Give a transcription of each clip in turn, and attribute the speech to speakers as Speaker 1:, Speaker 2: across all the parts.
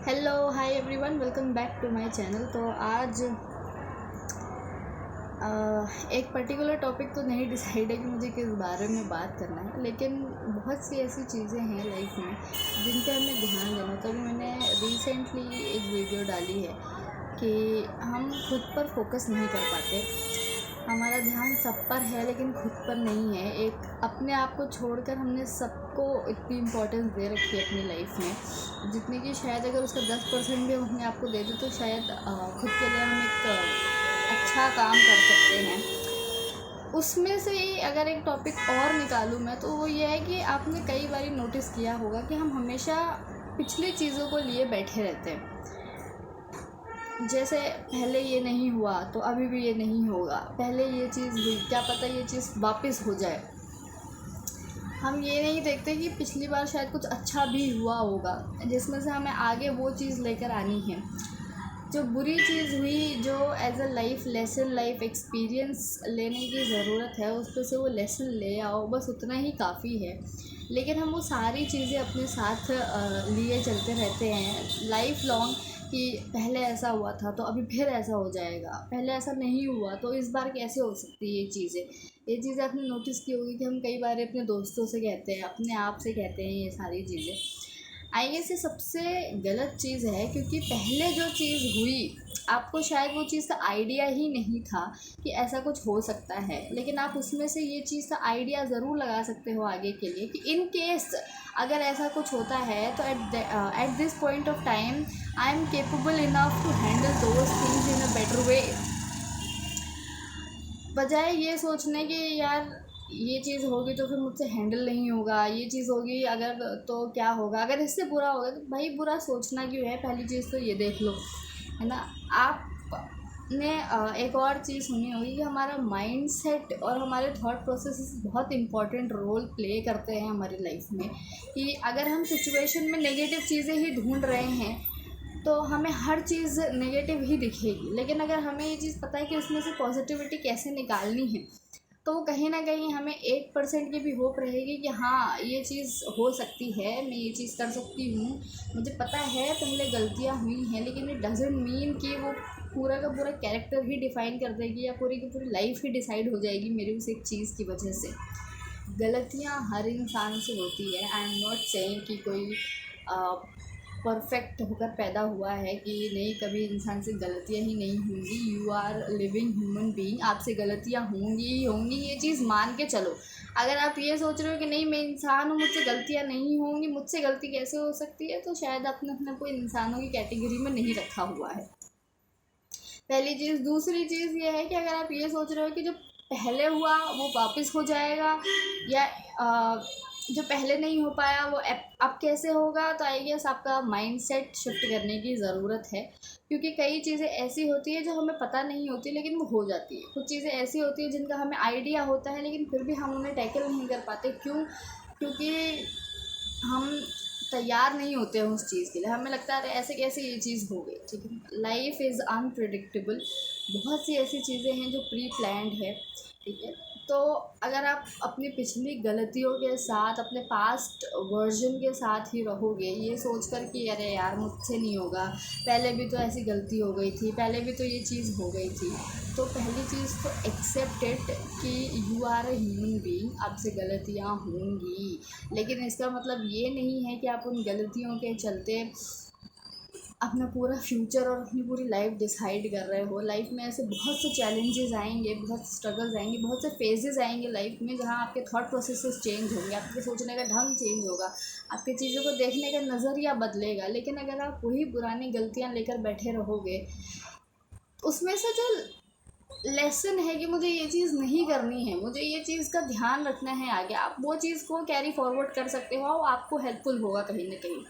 Speaker 1: Hello hi everyone, welcome back to my channel. तो आज एक पर्टिकुलर टॉपिक तो नहीं डिसाइड है कि मुझे किस बारे में बात करना है, लेकिन बहुत सी ऐसी चीज़ें हैं लाइफ में जिन पे हमें ध्यान देना। तो अभी मैंने रिसेंटली एक वीडियो डाली है कि हम खुद पर फोकस नहीं कर पाते। हमारा ध्यान सब पर है लेकिन खुद पर नहीं है। एक अपने आप को छोड़कर हमने सबको इतनी इम्पोर्टेंस दे रखी है अपनी लाइफ में, जितनी कि शायद अगर उसका 10% भी हम अपने आप को दे दें तो शायद खुद के लिए हम एक अच्छा काम कर सकते हैं। उसमें से ही अगर एक टॉपिक और निकालूँ मैं, तो वो ये है कि आपने कई बार नोटिस किया होगा कि हम हमेशा पिछली चीज़ों को लिए बैठे रहते हैं। जैसे पहले ये नहीं हुआ तो अभी भी ये नहीं होगा, पहले ये चीज़ हुई, क्या पता ये चीज़ वापस हो जाए। हम ये नहीं देखते कि पिछली बार शायद कुछ अच्छा भी हुआ होगा जिसमें से हमें आगे वो चीज़ लेकर आनी है। जो बुरी चीज़ हुई, जो as a life lesson, life experience लेने की ज़रूरत है, उस पर से वो लेसन ले आओ, बस उतना ही काफ़ी है। लेकिन हम वो सारी चीज़ें अपने साथ लिए चलते रहते हैं लाइफ लॉन्ग कि पहले ऐसा हुआ था तो अभी फिर ऐसा हो जाएगा, पहले ऐसा नहीं हुआ तो इस बार कैसे हो सकती है। ये चीज़ें आपने नोटिस की होगी कि हम कई बार अपने दोस्तों से कहते हैं, अपने आप से कहते हैं ये सारी चीज़ें। आई गेस ये सबसे गलत चीज़ है, क्योंकि पहले जो चीज़ हुई आपको शायद वो चीज़ का आइडिया ही नहीं था कि ऐसा कुछ हो सकता है, लेकिन आप उसमें से ये चीज़ का आइडिया ज़रूर लगा सकते हो आगे के लिए कि इन केस अगर ऐसा कुछ होता है तो at this point of time I am capable enough to handle those things in a better way. बजाय ये सोचने कि यार ये चीज़ होगी तो फिर मुझसे हैंडल नहीं होगा, ये चीज़ होगी अगर तो क्या होगा, अगर इससे बुरा होगा तो भाई बुरा सोचना क्यों है। पहली चीज़ तो ये देख लो, है ना। आपने एक और चीज़ सुनी होगी कि हमारा माइंड सेट और हमारे थॉट प्रोसेस बहुत इंपॉर्टेंट रोल प्ले करते हैं हमारी लाइफ में। कि अगर हम सिचुएशन में नेगेटिव चीज़ें ही ढूंढ रहे हैं तो हमें हर चीज़ नेगेटिव ही दिखेगी, लेकिन अगर हमें ये चीज़ पता है कि उसमें से पॉजिटिविटी कैसे निकालनी है तो कहीं ना कहीं हमें 1% की भी होप रहेगी कि हाँ ये चीज़ हो सकती है, मैं ये चीज़ कर सकती हूँ। मुझे पता है पहले गलतियाँ हुई हैं, लेकिन इट डजेंट मीन कि वो पूरा का पूरा कैरेक्टर ही डिफ़ाइन कर देगी या पूरी की पूरी लाइफ ही डिसाइड हो जाएगी मेरी उस एक चीज़ की वजह से। गलतियाँ हर इंसान से होती है। आई एम नॉट सेइंग कि कोई परफेक्ट होकर पैदा हुआ है कि नहीं, कभी इंसान से गलतियाँ ही नहीं होंगी। You are living human being, आपसे गलतियाँ होंगी ही होंगी, ये चीज़ मान के चलो। अगर आप ये सोच रहे हो कि नहीं मैं इंसान हूँ, मुझसे गलतियाँ नहीं होंगी, मुझसे गलती कैसे हो सकती है, तो शायद आपने अपने को इंसानों की कैटेगरी में नहीं रखा हुआ है, पहली चीज़। दूसरी चीज़ ये है कि अगर आप ये सोच रहे हो कि जो पहले हुआ वो वापस हो जाएगा, या जो पहले नहीं हो पाया वो अब कैसे होगा, तो आई गेस आपका माइंडसेट शिफ्ट करने की ज़रूरत है। क्योंकि कई चीज़ें ऐसी होती है जो हमें पता नहीं होती लेकिन वो हो जाती है। कुछ चीज़ें ऐसी होती है जिनका हमें आइडिया होता है लेकिन फिर भी हम उन्हें टैकल नहीं कर पाते। क्यों? क्योंकि हम तैयार नहीं होते हैं उस चीज़ के लिए। हमें लगता है ऐसे कैसे ये चीज़ हो गई। ठीक है, लाइफ इज़ अनप्रिडिक्टेबल। बहुत सी ऐसी चीज़ें हैं जो प्री प्लान्ड है। ठीक है, तो अगर आप अपनी पिछली गलतियों के साथ, अपने पास्ट वर्जन के साथ ही रहोगे ये सोच कर कि अरे यार मुझसे नहीं होगा, पहले भी तो ऐसी गलती हो गई थी, पहले भी तो ये चीज़ हो गई थी, तो पहली चीज़ तो एक्सेप्ट इट कि you are a human being, आपसे गलतियाँ होंगी। लेकिन इसका मतलब ये नहीं है कि आप उन गलतियों के चलते अपना पूरा फ्यूचर और अपनी पूरी लाइफ डिसाइड कर रहे हो। लाइफ में ऐसे बहुत से चैलेंजेस आएंगे, बहुत से स्ट्रगल्स आएंगे, बहुत से फेजेस आएंगे लाइफ में, जहाँ आपके थॉट प्रोसेसेस चेंज होंगे, आपके सोचने का ढंग चेंज होगा, आपके चीज़ों को देखने का नज़रिया बदलेगा। लेकिन अगर आप वही पुरानी गलतियाँ लेकर बैठे रहोगे, उसमें से जो लेसन है कि मुझे ये चीज़ नहीं करनी है, मुझे ये चीज़ का ध्यान रखना है आगे, आप वो चीज़ को कैरी फॉरवर्ड कर सकते हो, आपको हेल्पफुल होगा कहीं ना कहीं।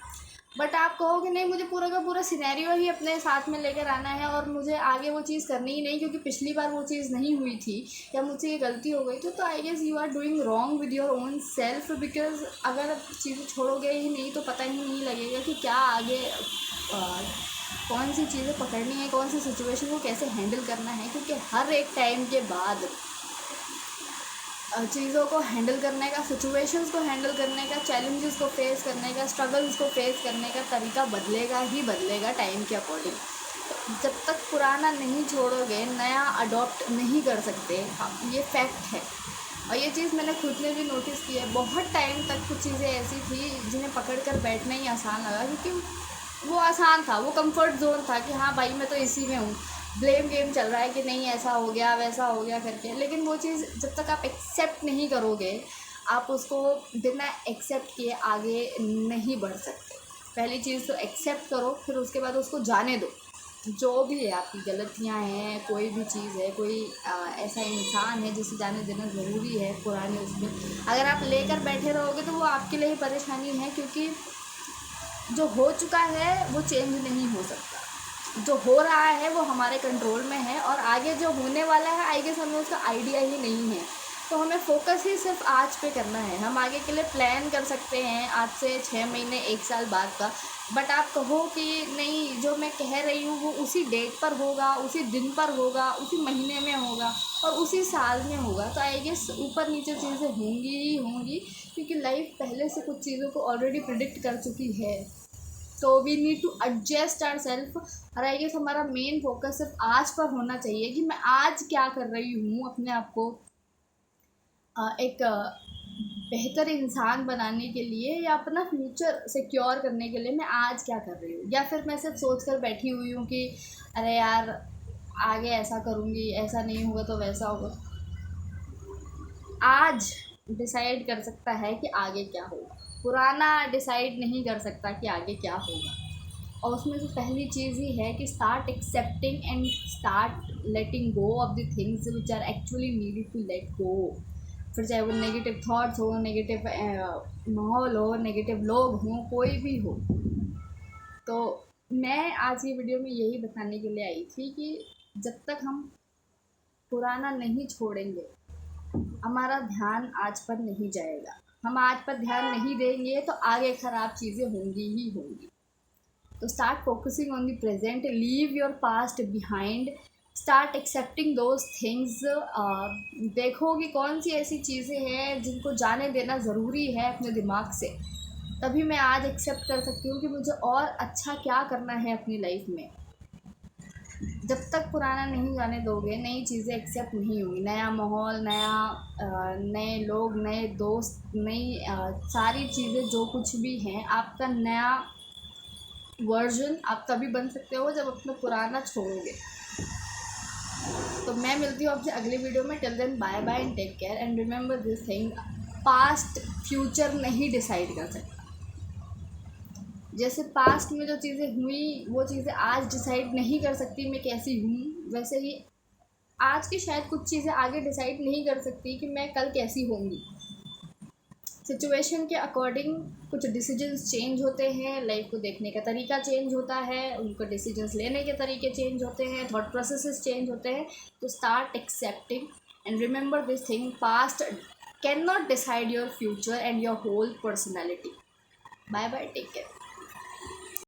Speaker 1: बट आप कहोगे नहीं मुझे पूरा का पूरा सिनेरियो ही अपने साथ में लेकर आना है और मुझे आगे वो चीज़ करनी ही नहीं क्योंकि पिछली बार वो चीज़ नहीं हुई थी या मुझसे ये गलती हो गई, तो I guess you are doing wrong with your own self. Because अगर आप चीज़ें छोड़ोगे ही नहीं तो पता ही नहीं लगेगा कि क्या आगे कौन सी चीज़ें पकड़नी है, कौन सी सिचुएशन को कैसे हैंडल करना है। क्योंकि हर एक टाइम के बाद चीज़ों को हैंडल करने का, सिचुएशंस को हैंडल करने का, चैलेंजेस को फेस करने का, स्ट्रगल्स को फेस करने का तरीका बदलेगा ही बदलेगा टाइम के अकॉर्डिंग। तो जब तक पुराना नहीं छोड़ोगे, नया अडॉप्ट नहीं कर सकते। ये फैक्ट है और ये चीज़ मैंने खुद ने भी नोटिस की है। बहुत टाइम तक कुछ चीज़ें ऐसी थी जिन्हें पकड़ कर बैठना ही आसान लगा, क्योंकि वो आसान था, वो कंफर्ट जोन था कि हाँ भाई मैं तो इसी में हूँ। ब्लेम गेम चल रहा है कि नहीं ऐसा हो गया वैसा हो गया करके, लेकिन वो चीज़ जब तक आप एक्सेप्ट नहीं करोगे, आप उसको बिना एक्सेप्ट किए आगे नहीं बढ़ सकते। पहली चीज़ तो एक्सेप्ट करो, फिर उसके बाद उसको जाने दो। जो भी है, आपकी गलतियाँ हैं, कोई भी चीज़ है, कोई ऐसा इंसान है जिसे जाने देना ज़रूरी है पुराने उसमें। अगर आप लेकर बैठे रहोगे तो वो आपके लिए ही परेशानी है, क्योंकि जो हो चुका है वो चेंज नहीं हो सकता। जो हो रहा है वो हमारे कंट्रोल में है और आगे जो होने वाला है आई गेस हमें उसका आइडिया ही नहीं है। तो हमें फ़ोकस ही सिर्फ आज पे करना है। हम आगे के लिए प्लान कर सकते हैं आज से 6 महीने 1 साल बाद का, बट आप कहो कि नहीं जो मैं कह रही हूँ वो उसी डेट पर होगा, उसी दिन पर होगा, उसी महीने में होगा और उसी साल में होगा, तो आई गेस ऊपर नीचे चीज़ें होंगी ही होंगी, क्योंकि लाइफ पहले से कुछ चीज़ों को ऑलरेडी प्रिडिक्ट कर चुकी है। तो we need to adjust our self. और आई गेस हमारा मेन फोकस सिर्फ आज पर होना चाहिए कि मैं आज क्या कर रही हूँ, अपने आप को एक बेहतर इंसान बनाने के लिए या अपना फ्यूचर सिक्योर करने के लिए मैं आज क्या कर रही हूँ। या फिर मैं सिर्फ सोच कर बैठी हुई हूँ कि अरे यार आगे ऐसा करूँगी, ऐसा नहीं होगा तो वैसा होगा। आज डिसाइड कर सकता है कि आगे क्या होगा, पुराना डिसाइड नहीं कर सकता कि आगे क्या होगा। और उसमें से पहली चीज़ ही है कि start accepting and start letting go of the things which are actually needed to let go. फिर चाहे वो नेगेटिव थॉट्स हो, नेगेटिव माहौल हो, नेगेटिव लोग हों, कोई भी हो। तो मैं आज की वीडियो में यही बताने के लिए आई थी कि जब तक हम पुराना नहीं छोड़ेंगे, हमारा ध्यान आज पर नहीं जाएगा। हम आज पर ध्यान नहीं देंगे तो आगे ख़राब चीज़ें होंगी ही होंगी। तो start focusing on the present, leave your past behind, start accepting those things. देखो कि कौन सी ऐसी चीज़ें हैं जिनको जाने देना ज़रूरी है अपने दिमाग से, तभी मैं आज एक्सेप्ट कर सकती हूँ कि मुझे और अच्छा क्या करना है अपनी लाइफ में। जब तक पुराना नहीं जाने दोगे, नई चीज़ें एक्सेप्ट नहीं होंगी। नया माहौल, नए लोग, नए दोस्त, नई सारी चीज़ें जो कुछ भी हैं, आपका नया वर्जन आप तभी बन सकते हो जब अपना पुराना छोड़ोगे। तो मैं मिलती हूँ आपसे अगली वीडियो में। Till then bye bye and take care and remember this thing, past future नहीं डिसाइड कर सकता। जैसे पास्ट में जो चीज़ें हुई वो चीज़ें आज डिसाइड नहीं कर सकती मैं कैसी हूँ, वैसे ही आज की शायद कुछ चीज़ें आगे डिसाइड नहीं कर सकती कि मैं कल कैसी होंगी। सिचुएशन के अकॉर्डिंग कुछ डिसीजंस चेंज होते हैं, लाइफ को देखने का तरीका चेंज होता है, उनको डिसीजंस लेने के तरीके चेंज होते हैं, थॉट प्रोसेसेस चेंज होते हैं। तो start accepting and remember this thing, past can not decide your future and your whole personality. Bye bye, take care.